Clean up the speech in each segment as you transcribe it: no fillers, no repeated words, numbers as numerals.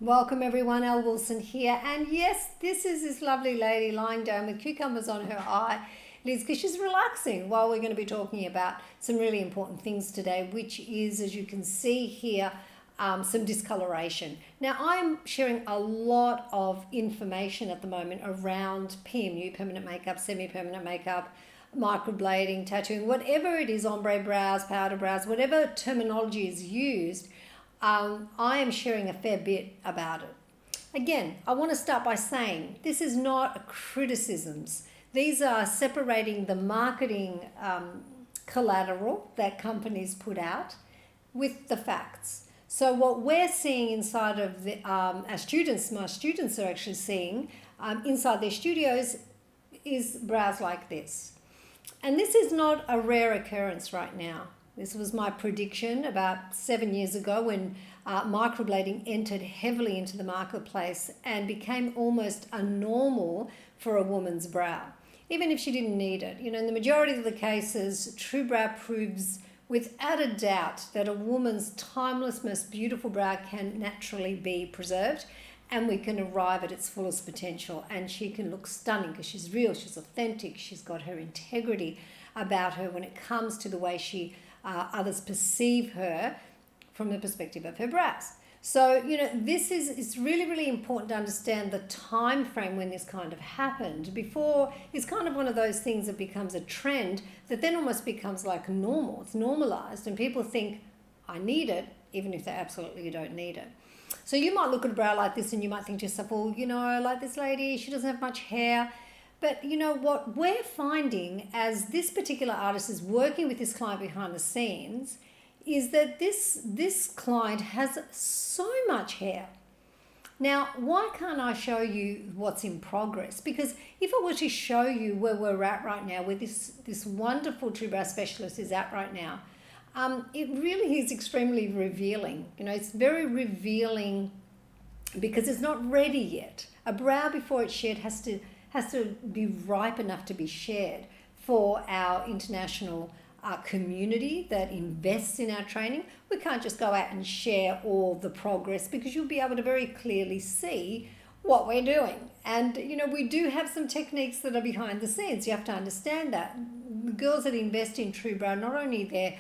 Welcome everyone, Elle Wilson here, and yes, this is this lovely lady lying down with cucumbers on her eye. It is because she's relaxing while we're going to be talking about some really important things today, which is, as you can see here, some discoloration. Now, I'm sharing a lot of information at the moment around PMU, permanent makeup, semi-permanent makeup, microblading, tattooing, whatever it is, ombre brows, powder brows, whatever terminology is used. I am sharing a fair bit about it. Again, I want to start by saying this is not criticisms. These are separating the marketing collateral that companies put out with the facts. So what we're seeing inside of the our students, my students are actually seeing inside their studios is brows like this. And this is not a rare occurrence right now. This was my prediction about 7 years ago when microblading entered heavily into the marketplace and became almost a normal for a woman's brow, even if she didn't need it. You know, in the majority of the cases, TrueBrow proves without a doubt that a woman's timeless, most beautiful brow can naturally be preserved, and we can arrive at its fullest potential, and she can look stunning because she's real, she's authentic, she's got her integrity about her when it comes to the way others perceive her from the perspective of her brows. So, you know, it's really, really important to understand the time frame when this kind of happened. Before, it's kind of one of those things that becomes a trend that then almost becomes like normal. It's normalized, and people think, I need it, even if they absolutely don't need it. So you might look at a brow like this and you might think to yourself, well, you know, like this lady, she doesn't have much hair. But you know what we're finding as this particular artist is working with this client behind the scenes is that this client has so much hair. Now, why can't I show you what's in progress? Because if I were to show you where we're at right now, where this wonderful TrueBrow specialist is at right now, it really is extremely revealing. You know, it's very revealing because it's not ready yet. A brow before it's shed has to be ripe enough to be shared for our international community that invests in our training. We can't just go out and share all the progress because you'll be able to very clearly see what we're doing. And, you know, we do have some techniques that are behind the scenes. You have to understand that. The girls that invest in TrueBrow, not only their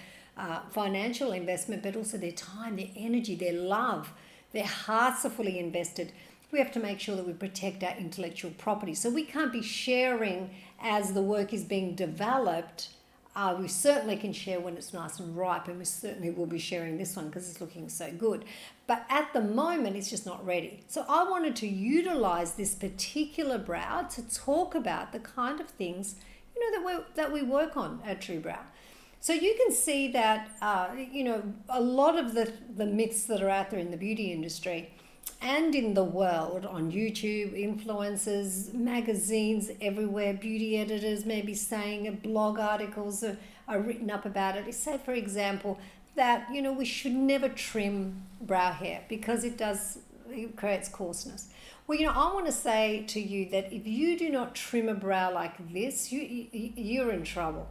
financial investment, but also their time, their energy, their love, their hearts are fully invested. We have to make sure that we protect our intellectual property. So we can't be sharing as the work is being developed. We certainly can share when it's nice and ripe, and we certainly will be sharing this one because it's looking so good. But at the moment, it's just not ready. So I wanted to utilize this particular brow to talk about the kind of things, you know, that we work on at TrueBrow. So you can see that, you know, a lot of the myths that are out there in the beauty industry and in the world on YouTube, influencers, magazines everywhere, beauty editors may be saying, blog articles are written up about it. Say, for example, that, you know, we should never trim brow hair because it creates coarseness. Well, you know, I want to say to you that if you do not trim a brow like this, you're in trouble.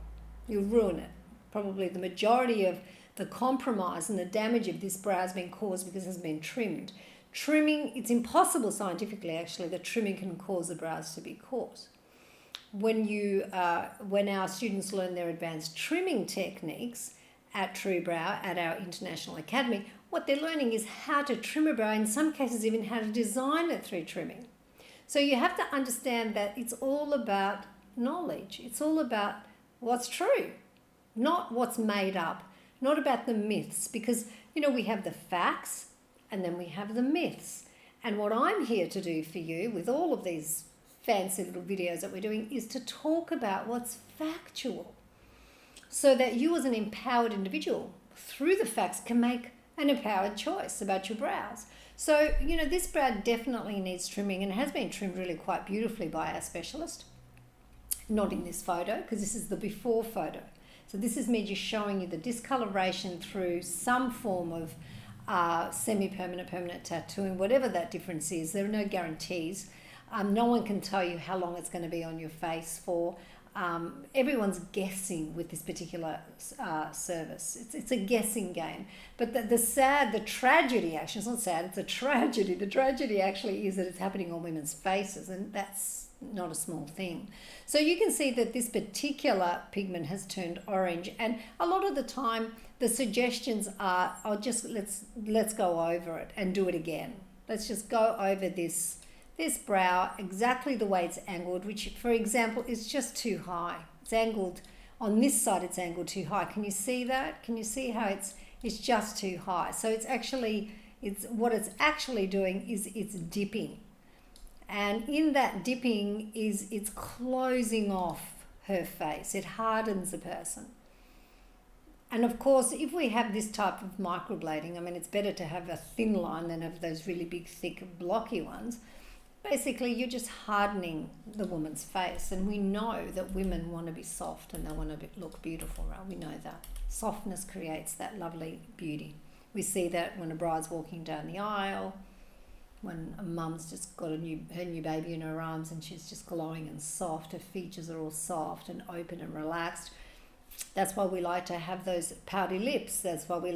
You'll ruin it. Probably the majority of the compromise and the damage of this brow has been caused because it has been trimmed. Trimming, it's impossible scientifically actually that trimming can cause the brows to be coarse. When our students learn their advanced trimming techniques at TrueBrow, at our International Academy, what they're learning is how to trim a brow, in some cases even how to design it through trimming. So you have to understand that it's all about knowledge. It's all about what's true, not what's made up, not about the myths, because, you know, we have the facts, and then we have the myths. And what I'm here to do for you with all of these fancy little videos that we're doing is to talk about what's factual so that you as an empowered individual through the facts can make an empowered choice about your brows. So, you know, this brow definitely needs trimming and has been trimmed really quite beautifully by our specialist. Not in this photo because this is the before photo. So this is me just showing you the discoloration through some form of semi-permanent, permanent tattooing, whatever that difference is. There are no guarantees. No one can tell you how long it's going to be on your face for. everyone's guessing with this particular service. It's a guessing game. But the tragedy actually, it's not sad, it's a tragedy. The tragedy actually is that it's happening on women's faces, and that's not a small thing. So you can see that this particular pigment has turned orange, and a lot of the time the suggestions are, let's go over it and do it again. Let's just go over this brow exactly the way it's angled, which, for example, is just too high. It's angled on this side, it's angled too high. Can you see that? Can you see how it's just too high? So what it's actually doing is it's dipping. And in that dipping it's closing off her face. It hardens a person. And of course, if we have this type of microblading, I mean, it's better to have a thin line than have those really big, thick, blocky ones. Basically, you're just hardening the woman's face. And we know that women want to be soft and they want to look beautiful, right? We know that. Softness creates that lovely beauty. We see that when a bride's walking down the aisle, when a mum's just got her new baby in her arms and she's just glowing and soft, her features are all soft and open and relaxed. That's why we like to have those pouty lips. That's why we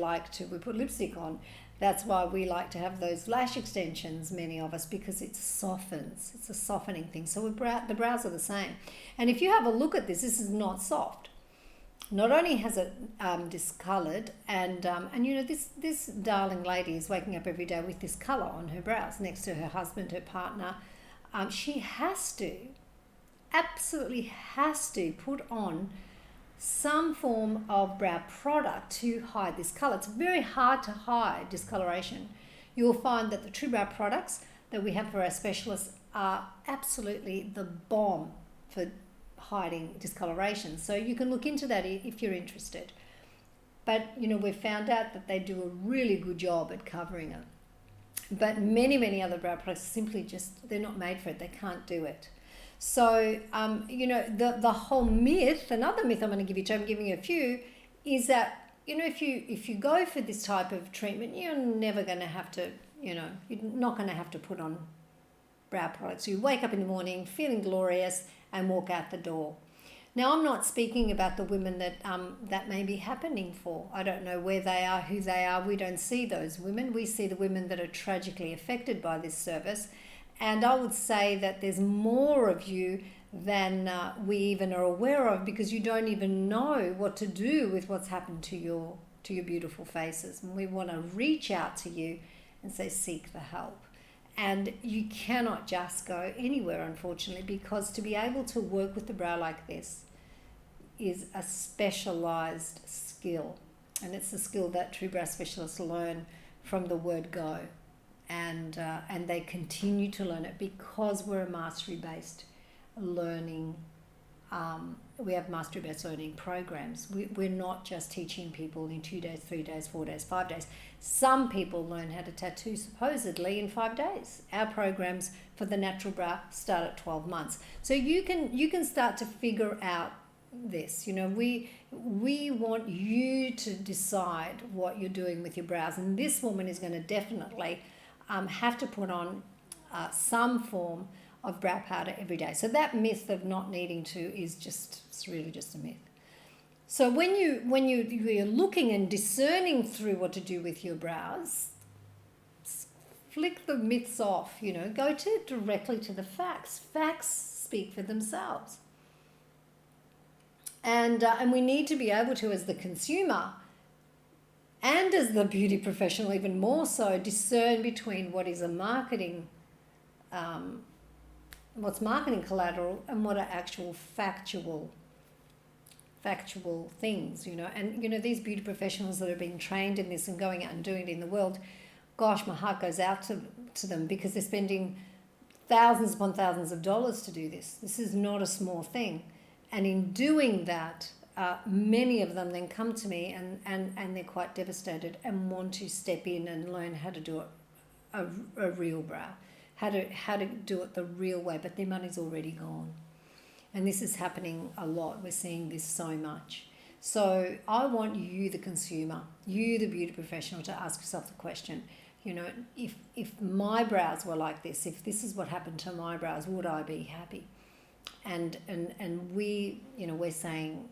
put lipstick on. That's why we like to have those lash extensions, many of us, because it softens. It's a softening thing. So the brows are the same. And if you have a look at this is not soft. Not only has it discoloured, and you know, this darling lady is waking up every day with this colour on her brows next to her husband, her partner. She absolutely has to put on some form of brow product to hide this colour. It's very hard to hide discoloration. You will find that the TrueBrow products that we have for our specialists are absolutely the bomb for hiding discoloration. So you can look into that if you're interested. But, you know, we've found out that they do a really good job at covering it. But many other brow products simply they're not made for it. They can't do it. So, you know, the whole myth, another myth I'm going to give you, I'm giving you a few, is that, you know, if you go for this type of treatment, you're never going to have to, you know, you're not going to have to put on brow products. You wake up in the morning feeling glorious and walk out the door. Now, I'm not speaking about the women that may be happening for. I don't know where they are, who they are. We don't see those women. We see the women that are tragically affected by this service. And I would say that there's more of you than we even are aware of, because you don't even know what to do with what's happened to your beautiful faces. And we want to reach out to you and say, seek the help. And you cannot just go anywhere, unfortunately, because to be able to work with the brow like this is a specialized skill. And it's a skill that TrueBrow specialists learn from the word go. And they continue to learn it because we're a mastery-based learning. We have mastery-based learning programs. We're not just teaching people in 2 days, 3 days, 4 days, 5 days. Some people learn how to tattoo supposedly in 5 days. Our programs for the natural brow start at 12 months. So you can start to figure out this. You know, we want you to decide what you're doing with your brows, and this woman is going to definitely have to put on some form of brow powder every day. So that myth of not needing to is it's really just a myth. So when you're looking and discerning through what to do with your brows, flick the myths off, you know, go directly to the facts. Facts speak for themselves. And we need to be able to, as the consumer, and as the beauty professional even more so, discern between what is a marketing, what's marketing collateral and what are actual factual things, you know. And, you know, these beauty professionals that have been trained in this and going out and doing it in the world, gosh, my heart goes out to them, because they're spending thousands upon thousands of dollars to do this. This is not a small thing. And in doing that, many of them then come to me and they're quite devastated and want to step in and learn how to do a real brow, how to do it the real way, but their money's already gone. And this is happening a lot. We're seeing this so much. So I want you, the consumer, you, the beauty professional, to ask yourself the question, you know, if my brows were like this, if this is what happened to my brows, would I be happy? and we, we're saying,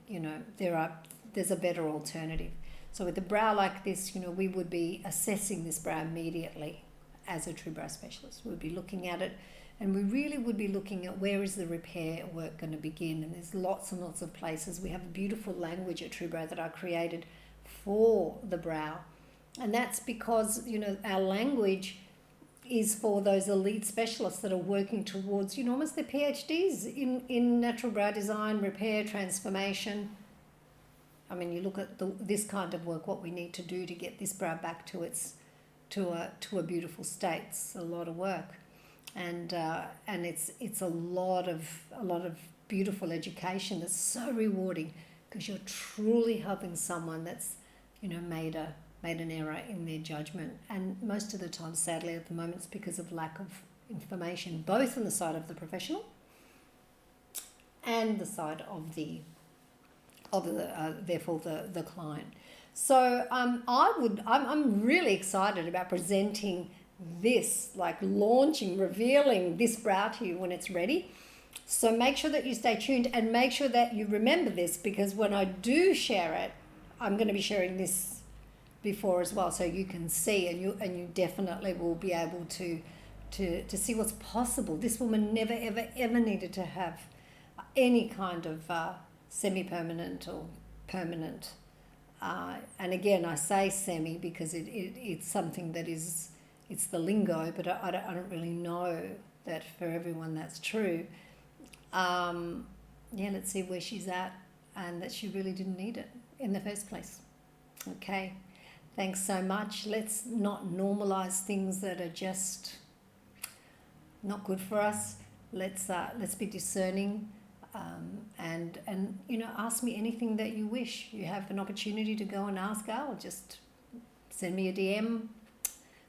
there's a better alternative. So with a brow like this, we would be assessing this brow immediately as a TrueBrow specialist. We'd be looking at it, and we really would be looking at where is the repair work going to begin. And there's lots and lots of places. We have a beautiful language at TrueBrow that I created for the brow. And that's because, our language is for those elite specialists that are working towards, almost their PhDs in natural brow design, repair, transformation. I mean, you look at this kind of work, what we need to do to get this brow back to a beautiful state. It's a lot of work, and it's a lot of beautiful education that's so rewarding, because you're truly helping someone that's made an error in their judgment. And most of the time, sadly, at the moment, it's because of lack of information, both on the side of the professional and the side of the client. So I'm really excited about presenting this, like launching, revealing this brow to you when it's ready. So make sure that you stay tuned, and make sure that you remember this, because when I do share it, I'm going to be sharing this before as well, so you can see, and you definitely will be able to see what's possible. This woman never ever needed to have any kind of semi-permanent or permanent, and again I say semi because it's something that is, it's the lingo, but I don't really know that for everyone that's true. Let's see where she's at, and that she really didn't need it in the first place. Okay, thanks so much. Let's not normalize things that are just not good for us. Let's be discerning, and ask me anything that you wish. You have an opportunity to go and ask Al. Just send me a DM,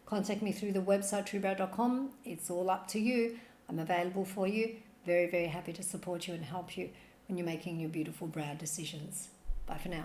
contact me through the website TrueBrow.com. It's all up to you. I'm available for you. Very, very happy to support you and help you when you're making your beautiful brow decisions. Bye for now.